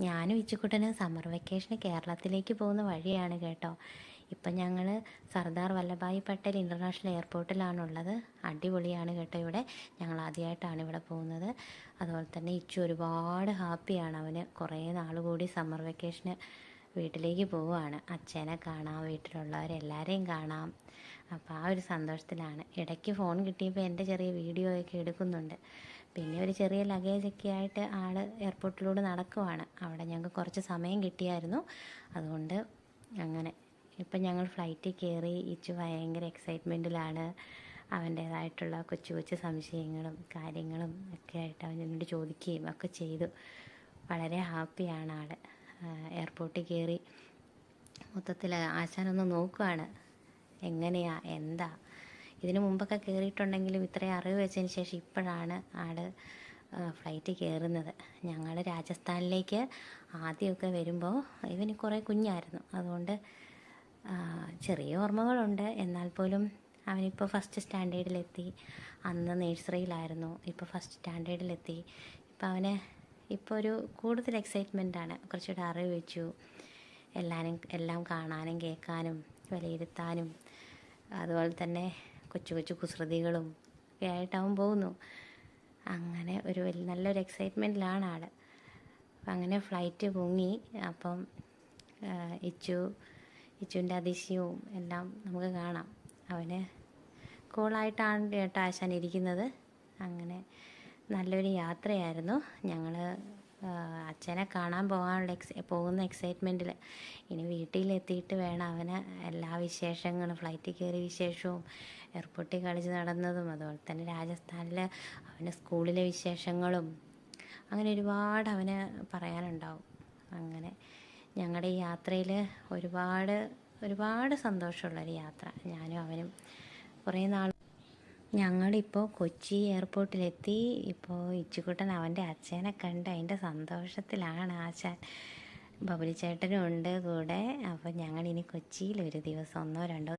ഞാനും ഇച്ചുക്കുട്ടനും സമ്മർ വെക്കേഷന് കേരളത്തിലേക്ക് പോകുന്ന വഴിയാണ് കേട്ടോ. ഇപ്പം ഞങ്ങൾ സർദാർ വല്ലഭായി പട്ടേൽ ഇൻ്റർനാഷണൽ എയർപോർട്ടിലാണുള്ളത്. അടിപൊളിയാണ് കേട്ടോ ഇവിടെ. ഞങ്ങൾ ആദ്യമായിട്ടാണ് ഇവിടെ പോകുന്നത്. അതുപോലെ തന്നെ ഇച്ചു ഒരുപാട് ഹാപ്പിയാണ്. അവന് കുറേ നാൾ കൂടി സമ്മർ വെക്കേഷന് വീട്ടിലേക്ക് പോവുകയാണ്. അച്ഛനെ കാണാം, വീട്ടിലുള്ളവരെല്ലാവരെയും കാണാം. അപ്പോൾ ആ ഒരു സന്തോഷത്തിലാണ്. ഇടയ്ക്ക് ഫോൺ കിട്ടിയപ്പോൾ എൻ്റെ ചെറിയ വീഡിയോ ഒക്കെ എടുക്കുന്നുണ്ട്. പിന്നെ ഒരു ചെറിയ ലഗേജൊക്കെ ആയിട്ട് ആൾ എയർപോർട്ടിലൂടെ നടക്കുവാണ്. അവിടെ ഞങ്ങൾക്ക് കുറച്ച് സമയം കിട്ടിയായിരുന്നു. അതുകൊണ്ട് അങ്ങനെ ഇപ്പം ഞങ്ങൾ ഫ്ലൈറ്റിൽ കയറി. ഇച്ചു ഭയങ്കര എക്സൈറ്റ്മെൻറ്റിലാണ്. അവൻ്റേതായിട്ടുള്ള കൊച്ചു കൊച്ചു സംശയങ്ങളും കാര്യങ്ങളും ഒക്കെ ആയിട്ട് അവൻ എന്നോട് ചോദിക്കുകയും ഒക്കെ ചെയ്തു. വളരെ ഹാപ്പിയാണ് ആൾ. എയർപോർട്ടിൽ കയറി മൊത്തത്തിൽ ആശാനൊന്ന് നോക്കുവാണ്, എങ്ങനെയാ എന്താ. ഇതിനു മുമ്പൊക്കെ കയറിയിട്ടുണ്ടെങ്കിലും ഇത്രയും അറിവ് വെച്ചതിന് ശേഷം ഇപ്പോഴാണ് ആൾ ഫ്ലൈറ്റ് കയറുന്നത്. ഞങ്ങൾ രാജസ്ഥാനിലേക്ക് ആദ്യമൊക്കെ വരുമ്പോൾ ഇവന് കുറേ കുഞ്ഞായിരുന്നു. അതുകൊണ്ട് ചെറിയ ഓർമ്മകളുണ്ട്. എന്നാൽ പോലും അവനിപ്പോൾ ഫസ്റ്റ് സ്റ്റാൻഡേർഡിലെത്തി. അന്ന് നേഴ്സറിയിലായിരുന്നു, ഇപ്പോൾ ഫസ്റ്റ് സ്റ്റാൻഡേർഡിലെത്തി. ഇപ്പോൾ അവന് ഇപ്പോൾ ഒരു കൂടുതൽ എക്സൈറ്റ്മെൻറ്റാണ്. കുറച്ചുകൂടെ അറിവ് വെച്ചു. എല്ലാം കാണാനും കേൾക്കാനും വിലയിരുത്താനും അതുപോലെ തന്നെ കൊച്ചു കൊച്ചു കുസൃതികളും ഒക്കെ ആയിട്ട് അവൻ പോകുന്നു. അങ്ങനെ ഒരു നല്ലൊരു എക്സൈറ്റ്മെൻറ്റിലാണ് ആൾ. അങ്ങനെ ഫ്ലൈറ്റ് പൊങ്ങി. അപ്പം ഇച്ചുവിൻ്റെ അതിശയവും എല്ലാം നമുക്ക് കാണാം. അവന് കൂളായിട്ടാണ് കേട്ടോ ആശാൻ ഇരിക്കുന്നത്. അങ്ങനെ നല്ലൊരു യാത്രയായിരുന്നു. ഞങ്ങൾ അച്ഛനെ കാണാൻ പോകുന്ന എക്സൈറ്റ്മെൻറ്റിൽ ഇനി വീട്ടിലെത്തിയിട്ട് വേണം അവന് എല്ലാ വിശേഷങ്ങളും, ഫ്ലൈറ്റിൽ കയറിയ വിശേഷവും എയർപോർട്ടിൽ കളിച്ച് നടന്നതും അതുപോലെ തന്നെ രാജസ്ഥാനിൽ അവന് സ്കൂളിലെ വിശേഷങ്ങളും അങ്ങനെ ഒരുപാട് അവന് പറയാനുണ്ടാവും. അങ്ങനെ ഞങ്ങളുടെ ഈ യാത്രയിൽ ഒരുപാട് സന്തോഷമുള്ളൊരു യാത്ര. ഞാനും അവനും കുറേ നാൾ. ഞങ്ങളിപ്പോൾ കൊച്ചി എയർപോർട്ടിലെത്തി. ഇപ്പോൾ ഇച്ചുക്കുട്ടൻ അവൻ്റെ അച്ഛനെ കണ്ട് അതിൻ്റെ സന്തോഷത്തിലാണ് ആശാൻ. ബബുലി ചേട്ടനും ഉണ്ട് കൂടെ. അപ്പോൾ ഞങ്ങളിനി കൊച്ചിയിൽ ഒരു ദിവസം 1-2